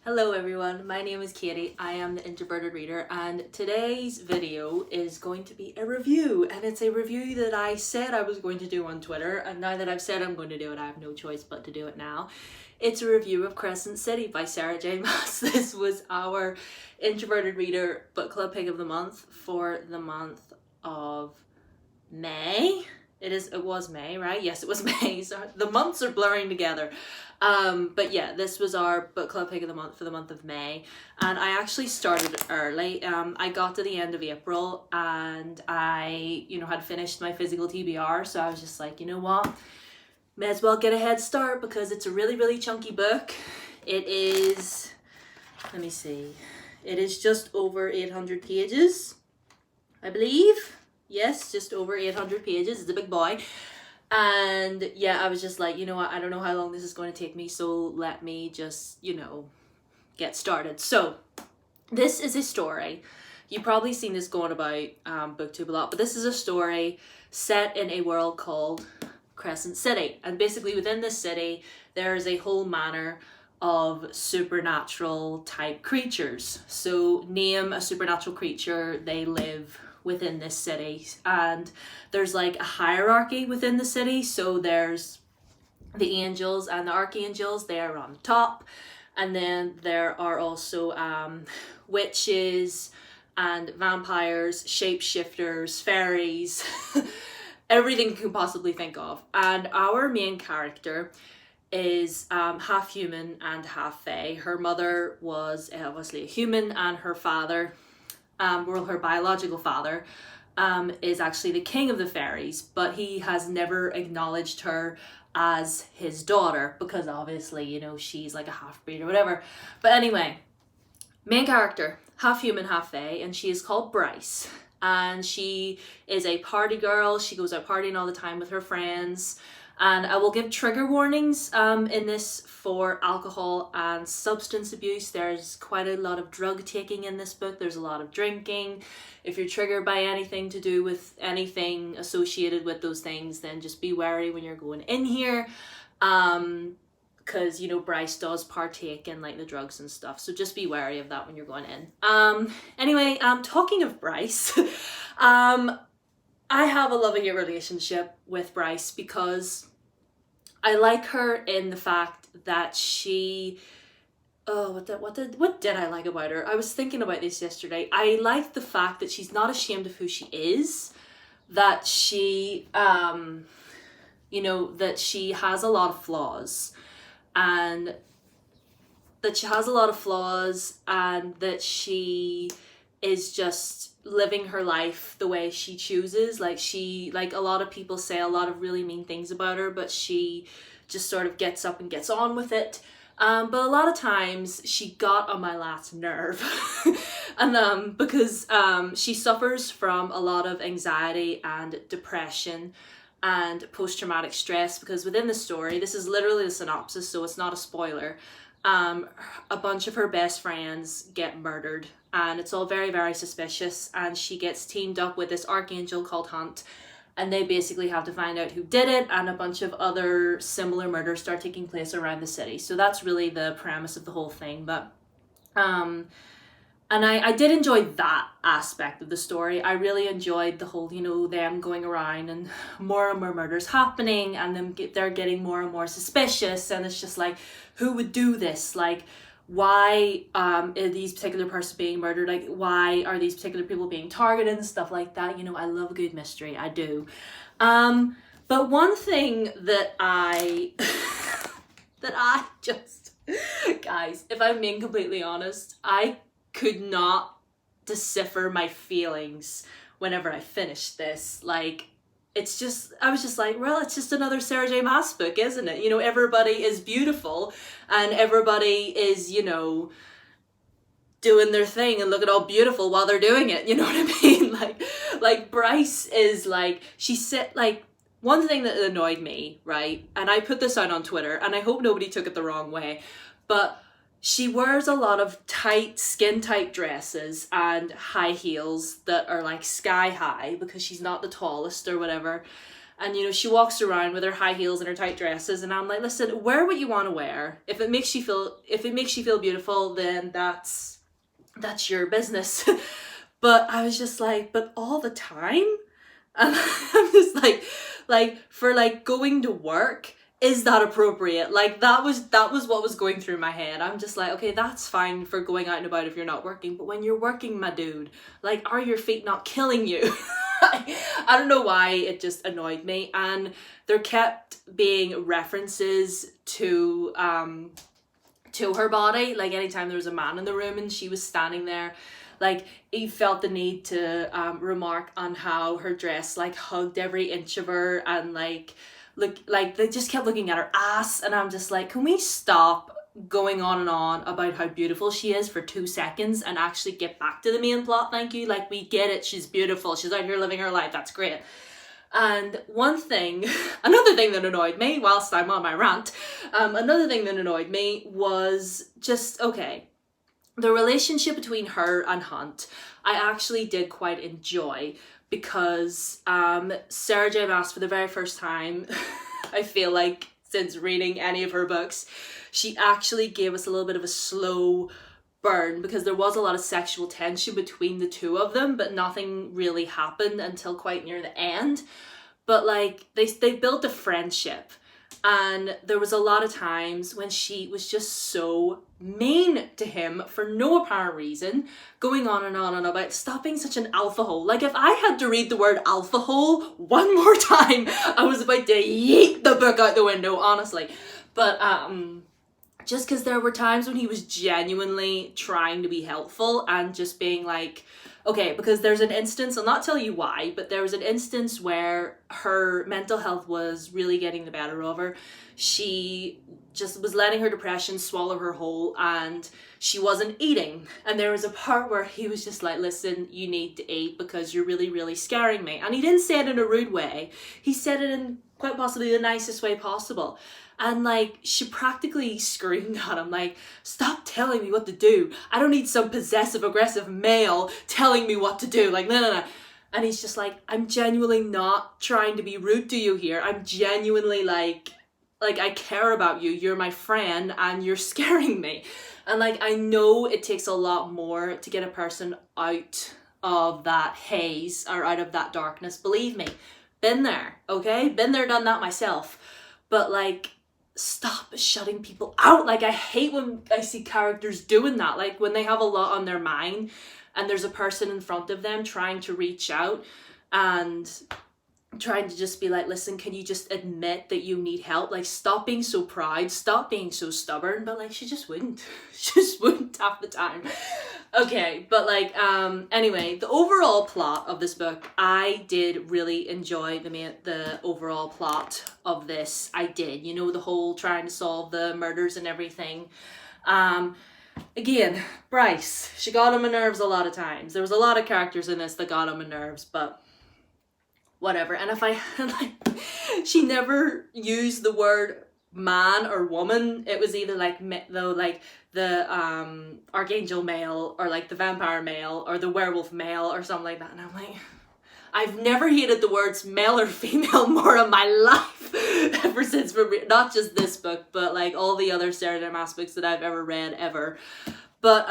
Hello everyone, my name is Katie, I am the Introverted Reader, and today's video is going to be a review, and it's a review that I said I was going to do on Twitter, and now that I've said I'm going to do it, I have no choice but to do it now. It's a review of Crescent City by Sarah J. Maas. This was our Introverted Reader Book Club Pick of the Month for the month of May. It was May, right? Yes, it was May. So the months are blurring together. But yeah, this was our book club pick of the month for the month of May. And I actually started early. I got to the end of April and I, had finished my physical TBR. So I was just like, you know what? May as well get a head start because it's a really, really chunky book. It is, let me see. It is just over 800 pages, I believe. Yes, just over 800 pages. It's a big boy. And yeah, I was just like, you know what, I don't know how long this is going to take me, so let me just, get started. So this is a story. You've probably seen this going about booktube a lot, but this is a story set in a world called Crescent City. And basically within this city, there is a whole manor of supernatural type creatures. So name a supernatural creature, they live within this city, and there's like a hierarchy within the city. So there's the angels and the archangels, they are on top, and then there are also witches and vampires, shapeshifters, fairies, everything you can possibly think of. And our main character is half human and half fae. Her mother was obviously a human, and her father, her biological father, is actually the king of the fairies, but he has never acknowledged her as his daughter because obviously, she's like a half-breed or whatever. But anyway, main character, half human, half fae, and she is called Bryce. And she is a party girl. She goes out partying all the time with her friends. And I will give trigger warnings in this for alcohol and substance abuse. There's quite a lot of drug taking in this book. There's a lot of drinking. If you're triggered by anything to do with anything associated with those things, then just be wary when you're going in here. Because, Bryce does partake in like the drugs and stuff. So just be wary of that when you're going in. Anyway, talking of Bryce, I have a love-hate relationship with Bryce because I like her in the fact that she, what did I like about her? I was thinking about this yesterday. I like the fact that she's not ashamed of who she is, that she, that she has a lot of flaws, and that she is just living her life the way she chooses. Like a lot of people say a lot of really mean things about her, but she just sort of gets up and gets on with it. But a lot of times she got on my last nerve. And because she suffers from a lot of anxiety and depression and post-traumatic stress, because within the story, this is literally the synopsis, so it's not a spoiler, a bunch of her best friends get murdered, and it's all very, very suspicious, and she gets teamed up with this archangel called Hunt, and they basically have to find out who did it, and a bunch of other similar murders start taking place around the city. So that's really the premise of the whole thing. But and I did enjoy that aspect of the story. I really enjoyed the whole, them going around and more murders happening, and they're getting more and more suspicious, and it's just like, who would do this? Like, why are these particular persons being murdered? Like, why are these particular people being targeted and stuff like that? I love a good mystery, I do. But one thing that I just, guys, if I'm being completely honest, I could not decipher my feelings whenever I finished this. Like, I was just like, well, it's just another Sarah J. Maas book, isn't it? Everybody is beautiful and everybody is, doing their thing and looking all beautiful while they're doing it. You know what I mean? Like Bryce is like, one thing that annoyed me, right? And I put this out on Twitter, and I hope nobody took it the wrong way, but she wears a lot of tight, skin-tight dresses and high heels that are like sky high because she's not the tallest or whatever. And, you know, she walks around with her high heels and her tight dresses, and I'm like, listen, wear what you want to wear. If it makes you feel beautiful, then that's your business. But I was just like, but all the time? And I'm just like for like going to work, is that appropriate? Like that was what was going through my head. I'm just like, okay, that's fine for going out and about if you're not working, but when you're working, my dude, like, are your feet not killing you? I don't know why, it just annoyed me. And there kept being references to her body, like anytime there was a man in the room and she was standing there, like he felt the need to remark on how her dress like hugged every inch of her, and like look, like they just kept looking at her ass, and I'm just like, can we stop going on and on about how beautiful she is for 2 seconds and actually get back to the main plot? Thank you. Like, we get it, she's beautiful, she's out here living her life, that's great. And another thing that annoyed me whilst I'm on my rant, another thing that annoyed me was just, okay, the relationship between her and Hunt, I actually did quite enjoy, because Sarah J Maas, for the very first time, I feel like since reading any of her books, she actually gave us a little bit of a slow burn, because there was a lot of sexual tension between the two of them, but nothing really happened until quite near the end. But like they built a friendship, and there was a lot of times when she was just so mean to him for no apparent reason, going on and about stop being such an alpha hole. Like, if I had to read the word alpha hole one more time, I was about to yeet the book out the window, honestly. But just because there were times when he was genuinely trying to be helpful and just being like, okay, because there's an instance, I'll not tell you why, but there was an instance where her mental health was really getting the better of her. She just was letting her depression swallow her whole, and she wasn't eating. And there was a part where he was just like, listen, you need to eat because you're really, really scaring me. And he didn't say it in a rude way. He said it in quite possibly the nicest way possible. And like, she practically screamed at him, like, stop telling me what to do. I don't need some possessive aggressive male telling me what to do. Like, no. And he's just like, I'm genuinely not trying to be rude to you here. I'm genuinely like I care about you. You're my friend and you're scaring me. And like, I know it takes a lot more to get a person out of that haze or out of that darkness. Believe me, been there, okay? Been there, done that myself. But like, stop shutting people out. Like, I hate when I see characters doing that. Like, when they have a lot on their mind and there's a person in front of them trying to reach out and trying to just be like, listen, can you just admit that you need help? Like, stop being so proud, stop being so stubborn. But like, she just wouldn't. She just wouldn't half the time. Okay, but like, anyway, the overall plot of this book, I did really enjoy the overall plot of this. I did, you know, the whole trying to solve the murders and everything. Again, Bryce, she got on my nerves a lot of times. There was a lot of characters in this that got on my nerves, but whatever. And if I, like, she never used the word man or woman. It was either like the archangel male, or like the vampire male, or the werewolf male, or something like that. And I'm like, I've never hated the words male or female more in my life ever since, not just this book, but like all the other Sarah J Maas books that I've ever read ever. But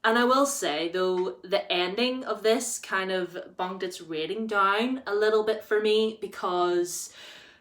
and I will say, though, the ending of this kind of bumped its rating down a little bit for me, because,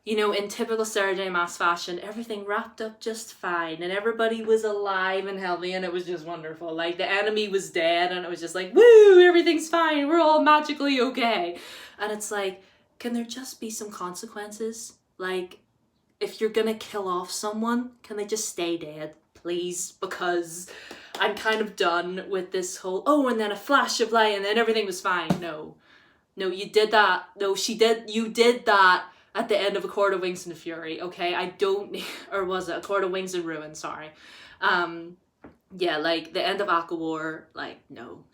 you know, in typical Sarah J Maas fashion, everything wrapped up just fine and everybody was alive and healthy and it was just wonderful. Like, the enemy was dead and it was just like, woo, everything's fine, we're all magically okay. And it's like, can there just be some consequences? Like, if you're gonna kill off someone, can they just stay dead, please? Because I'm kind of done with this whole, oh, and then a flash of light and then everything was fine. No, you did that. No, you did that at the end of A Court of Wings and Fury, okay? I don't, or was it A Court of Wings and Ruin, sorry. Yeah, like, the end of ACOWAR, like, no.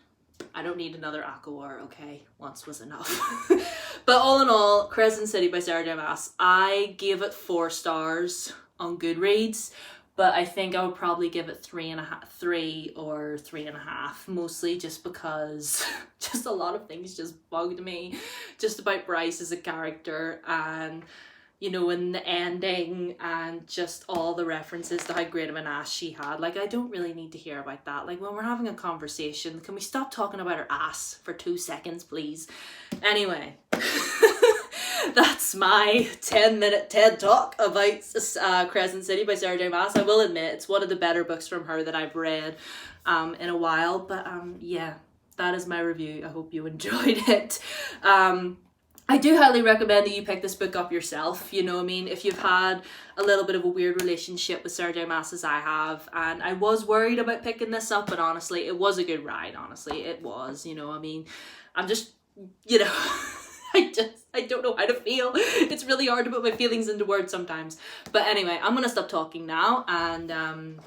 I don't need another ACOWAR, okay? Once was enough. But all in all, Crescent City by Sarah J Maas, I gave it 4 stars on Goodreads, but I think I would probably give it 3 or 3.5, mostly just because just a lot of things just bugged me just about Bryce as a character, and you know, in the ending, and just all the references to how great of an ass she had. Like, I don't really need to hear about that. Like, when we're having a conversation, can we stop talking about her ass for 2 seconds, please? Anyway, that's my 10-minute TED Talk about Crescent City by Sarah J Maas. I will admit, it's one of the better books from her that I've read in a while. But yeah, that is my review. I hope you enjoyed it. I do highly recommend that you pick this book up yourself, you know what I mean, if you've had a little bit of a weird relationship with Sarah J Maas as I have, and I was worried about picking this up, but honestly, it was a good ride, honestly, it was, you know what I mean, I'm just, you know, I don't know how to feel, it's really hard to put my feelings into words sometimes, but anyway, I'm gonna stop talking now, and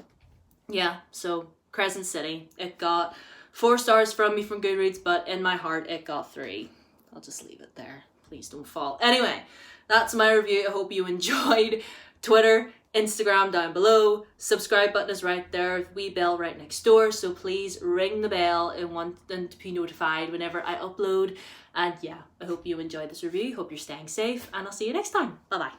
yeah, so Crescent City, it got 4 stars from me from Goodreads, but in my heart, it got 3. I'll just leave it there. Please don't fall. Anyway, that's my review. I hope you enjoyed. Twitter, Instagram down below. Subscribe button is right there. Wee bell right next door. So please ring the bell and want them to be notified whenever I upload. And yeah, I hope you enjoyed this review. Hope you're staying safe. And I'll see you next time. Bye-bye.